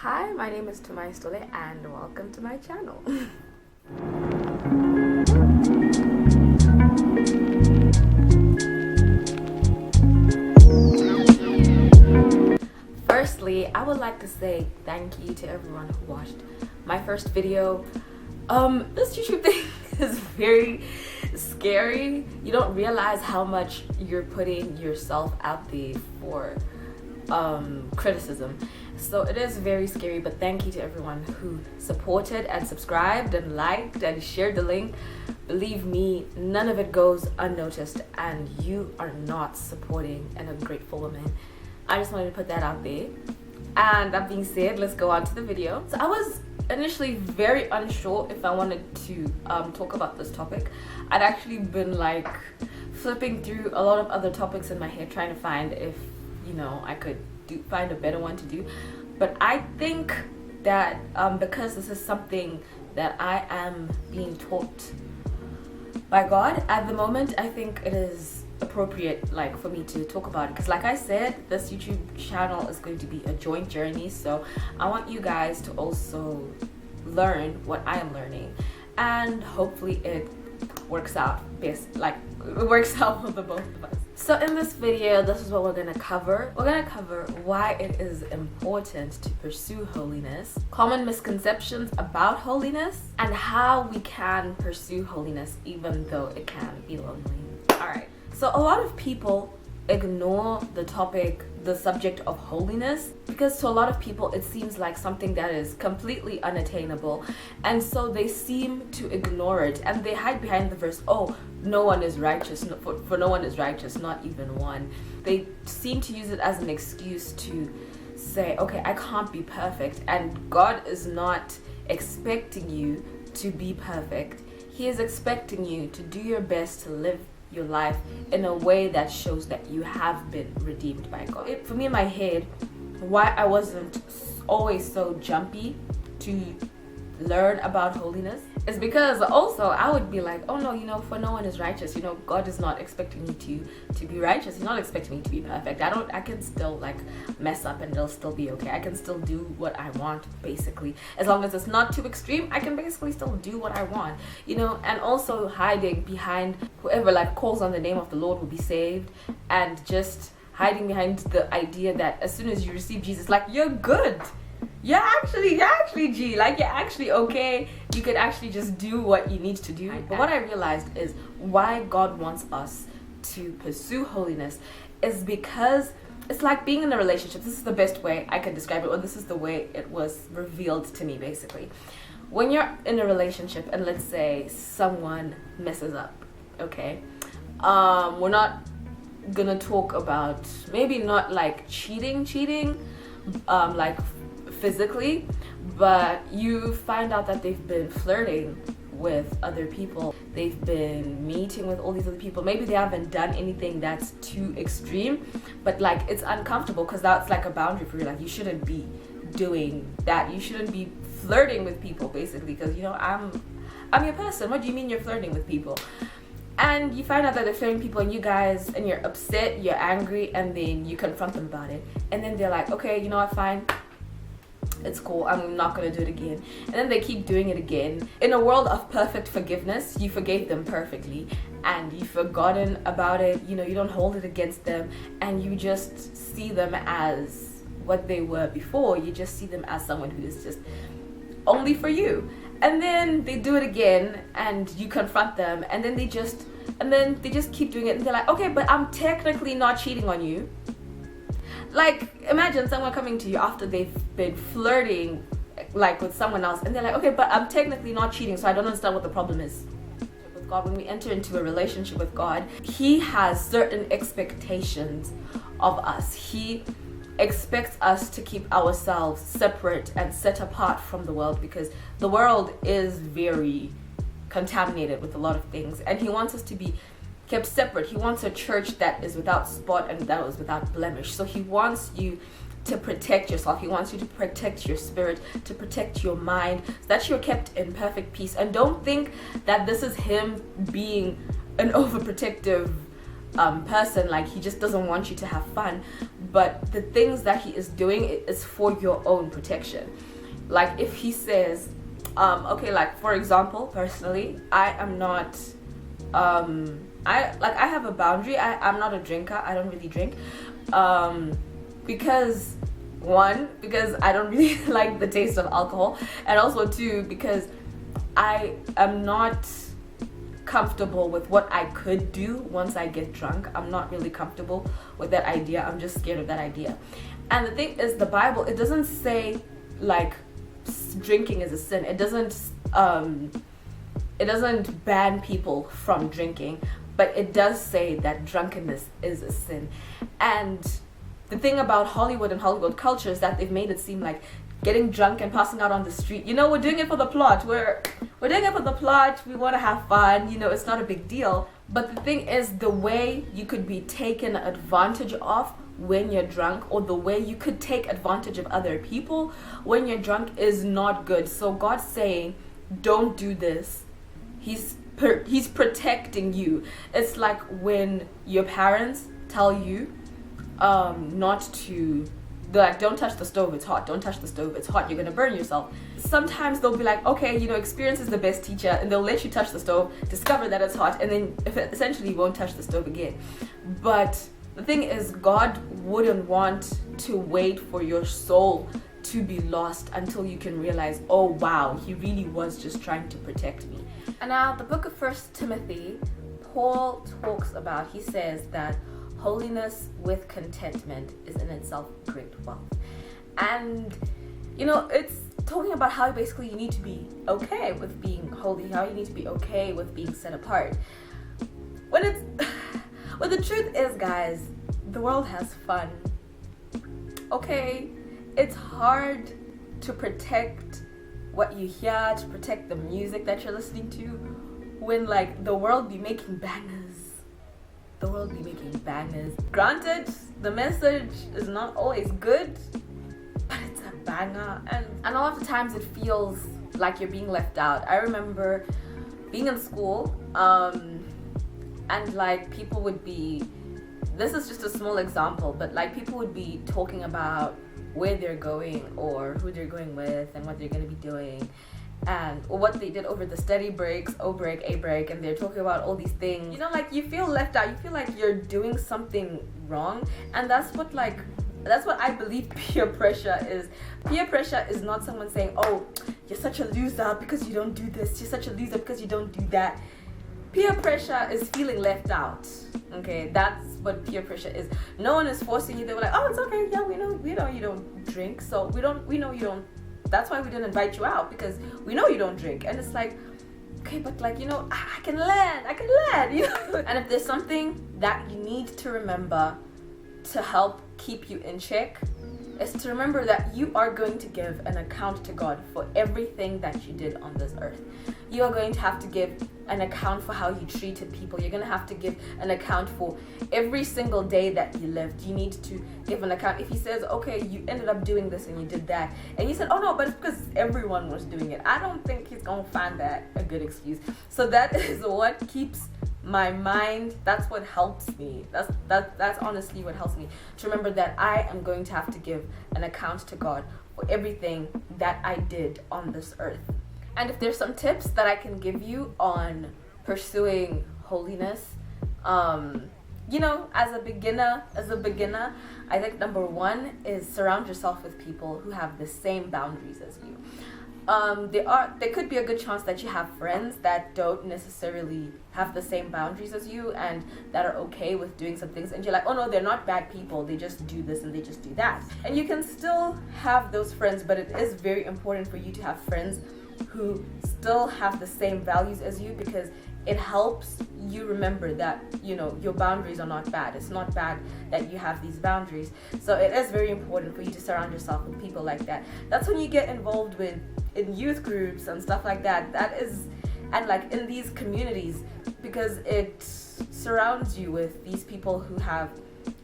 Hi, my name is Tumai and welcome to my channel. Firstly, I would like to say thank you to everyone who watched my first video. This YouTube thing is very scary. You don't realize how much you're putting yourself out there for criticism. So it is very scary, but thank you to everyone who supported and subscribed and liked and shared the link. Believe me, none of it goes unnoticed, and you are not supporting an ungrateful woman. I just wanted to put that out there. And that being said, let's go on to the video. So I was initially very unsure if I wanted to talk about this topic. I'd actually been like flipping through a lot of other topics in my head, trying to find if I could find a better one to do. But I think that because this is something that I am being taught by God at the moment, I think it is appropriate for me to talk about it, because like I said, this YouTube channel is going to be a joint journey. So I want you guys to also learn what I am learning, and hopefully it works out best, it works out for the both of us. So in this video, this is what we're gonna cover. We're gonna cover why it is important to pursue holiness, common misconceptions about holiness, and how we can pursue holiness even though it can be lonely. Alright, so a lot of people ignore the subject of holiness, because to a lot of people it seems like something that is completely unattainable, and so they seem to ignore it, and they hide behind the verse, oh, no one is righteous, for no one is righteous, not even one. They seem to use it as an excuse to say, okay, I can't be perfect, and God is not expecting you to be perfect. He is expecting you to do your best to live your life in a way that shows that you have been redeemed by God. For me in my head, why I wasn't always so jumpy to learn about holiness is because also I would be like, oh no, for no one is righteous. God is not expecting me to be righteous. He's not expecting me to be perfect. I can still mess up and it'll still be okay. I can still do what I want, basically. As long as it's not too extreme, I can basically still do what I want. And also hiding behind whoever calls on the name of the Lord will be saved, and just hiding behind the idea that as soon as you receive Jesus, you're good. You're actually G, you're actually okay. You could actually just do what you need to do. But what I realized is why God wants us to pursue holiness is because it's like being in a relationship. This is the best way I can describe it, or this is the way it was revealed to me, basically. When you're in a relationship and let's say someone messes up, okay? We're not gonna talk about, maybe not cheating, physically, but you find out that they've been flirting with other people, they've been meeting with all these other people. Maybe they haven't done anything that's too extreme, but it's uncomfortable, because that's a boundary for you. You shouldn't be doing that. You shouldn't be flirting with people, basically, because I'm your person. What do you mean you're flirting with people? And you find out that they're flirting people, and you're upset, you're angry, and then you confront them about it, and then they're like, okay, you know what, fine, it's cool, I'm not gonna do it again. And then they keep doing it again. In a world of perfect forgiveness, you forgave them perfectly and you've forgotten about it. You don't hold it against them, and you just see them as what they were before. You just see them as someone who is just only for you. And then they do it again and you confront them, and then they just keep doing it, and they're like, okay, but I'm technically not cheating on you. Imagine someone coming to you after they've been flirting with someone else, and they're like, okay, but I'm technically not cheating, so I don't understand what the problem is. With God, when we enter into a relationship with God, He has certain expectations of us. He expects us to keep ourselves separate and set apart from the world, because the world is very contaminated with a lot of things, and He wants us to be kept separate. He wants a church that is without spot and that is without blemish. So He wants you to protect yourself. He wants you to protect your spirit, to protect your mind, so that you're kept in perfect peace. And don't think that this is Him being an overprotective person, He just doesn't want you to have fun. but the things that he is doing is for your own protection. Like if he says, okay, like for example, personally, I am not, I have a boundary. I'm not a drinker. I don't really drink, because I don't really like the taste of alcohol, and also two, because I am not comfortable with what I could do once I get drunk. I'm not really comfortable with that idea. I'm just scared of that idea. And the thing is, the Bible, it doesn't say like drinking is a sin. It doesn't ban people from drinking, but it does say that drunkenness is a sin. And the thing about Hollywood and Hollywood culture is that they've made it seem like getting drunk and passing out on the street, we're doing it for the plot. We're doing it for the plot. We want to have fun. It's not a big deal. But the thing is, the way you could be taken advantage of when you're drunk, or the way you could take advantage of other people when you're drunk, is not good. So God's saying, don't do this. He's protecting you. It's like when your parents tell you not to, they're like, don't touch the stove, it's hot. Don't touch the stove, it's hot. You're gonna burn yourself. Sometimes they'll be like, okay, experience is the best teacher, and they'll let you touch the stove, discover that it's hot, and then essentially you won't touch the stove again. But the thing is, God wouldn't want to wait for your soul to be lost until you can realize, oh wow, he really was just trying to protect me. And now the book of 1 Timothy, Paul talks about, he says that holiness with contentment is in itself great wealth. And it's talking about how basically you need to be okay with being holy, how you need to be okay with being set apart. Well, the truth is, guys, the world has fun. Okay, it's hard to protect what you hear, to protect the music that you're listening to, when like the world be making bangers. The world be making bangers. Granted, the message is not always good, but it's a banger. And a lot of the times it feels like you're being left out. I remember being in school, and like people would be, this is just a small example, but like people would be talking about where they're going or who they're going with and what they're going to be doing, and what they did over the study breaks, O break, A break, and they're talking about all these things. Like you feel left out, you feel like you're doing something wrong. And that's what I believe peer pressure is. Peer pressure is not someone saying, oh, you're such a loser because you don't do this, you're such a loser because you don't do that. Peer pressure is feeling left out. Okay, that's what peer pressure is. No one is forcing you. They were like, oh, it's okay, yeah, we know you don't drink, so we know you don't. That's why we didn't invite you out, because we know you don't drink. And it's like, okay, but like, I can learn. And if there's something that you need to remember to help keep you in check, is to remember that you are going to give an account to God for everything that you did on this earth. You are going to have to give an account for how you treated people. You're going to have to give an account for every single day that you lived. You need to give an account. If he says, okay, you ended up doing this and you did that, and you said, oh no, but it's because everyone was doing it, I don't think he's going to find that a good excuse. So that is what keeps my mind, that's what helps me. That's honestly what helps me to remember that I am going to have to give an account to God for everything that I did on this earth. And if there's some tips that I can give you on pursuing holiness, as a beginner, I think number one is surround yourself with people who have the same boundaries as you. There could be a good chance that you have friends that don't necessarily have the same boundaries as you and that are okay with doing some things, and you're like, oh no, they're not bad people, they just do this and they just do that. And you can still have those friends, but it is very important for you to have friends who still have the same values as you, because it helps you remember that your boundaries are not bad. It's not bad that you have these boundaries. So it is very important for you to surround yourself with people like that. That's when you get involved in youth groups and stuff like that. And like in these communities, because it surrounds you with these people who have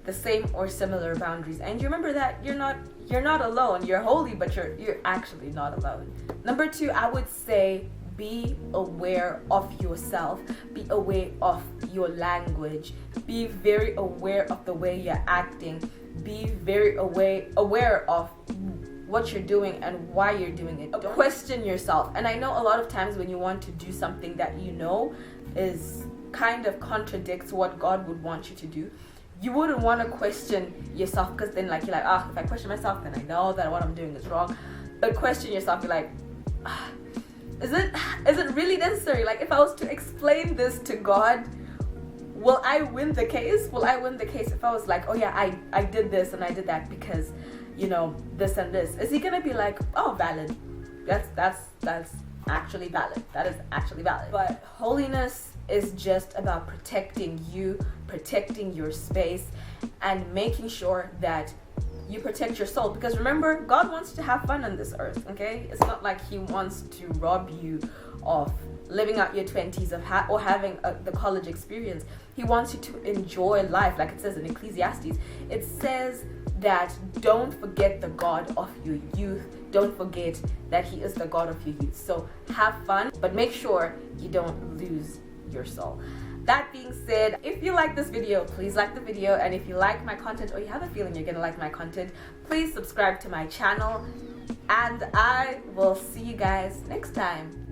the same or similar boundaries, and you remember that you're not alone. You're holy, but you're actually not alone. Number two, I would say, be aware of yourself. Be aware of your language. Be very aware of the way you're acting. be very aware of what you're doing and why you're doing it. Don't question yourself. And I know a lot of times when you want to do something that you know is kind of contradicts what God would want you to do, you wouldn't want to question yourself, because then like you're like, if I question myself, then I know that what I'm doing is wrong. But question yourself, you're like, is it really necessary? Like, if I was to explain this to God, will I win the case? Will I win the case if I was like, oh yeah, I did this and I did that because, you know, this and this? Is he gonna be like, oh, valid? That's actually valid. That is actually valid. But holiness is just about protecting you, protecting your space, and making sure that you protect your soul. Because remember, God wants to have fun on this earth, okay? It's not like he wants to rob you of living out your 20s or having the college experience. He wants you to enjoy life, like it says in Ecclesiastes. It says that don't forget the God of your youth. Don't forget that he is the God of your youth. So have fun, but make sure you don't lose your soul. That being said, if you like this video, please like the video. And if you like my content, or you have a feeling you're gonna like my content, please subscribe to my channel. And I will see you guys next time.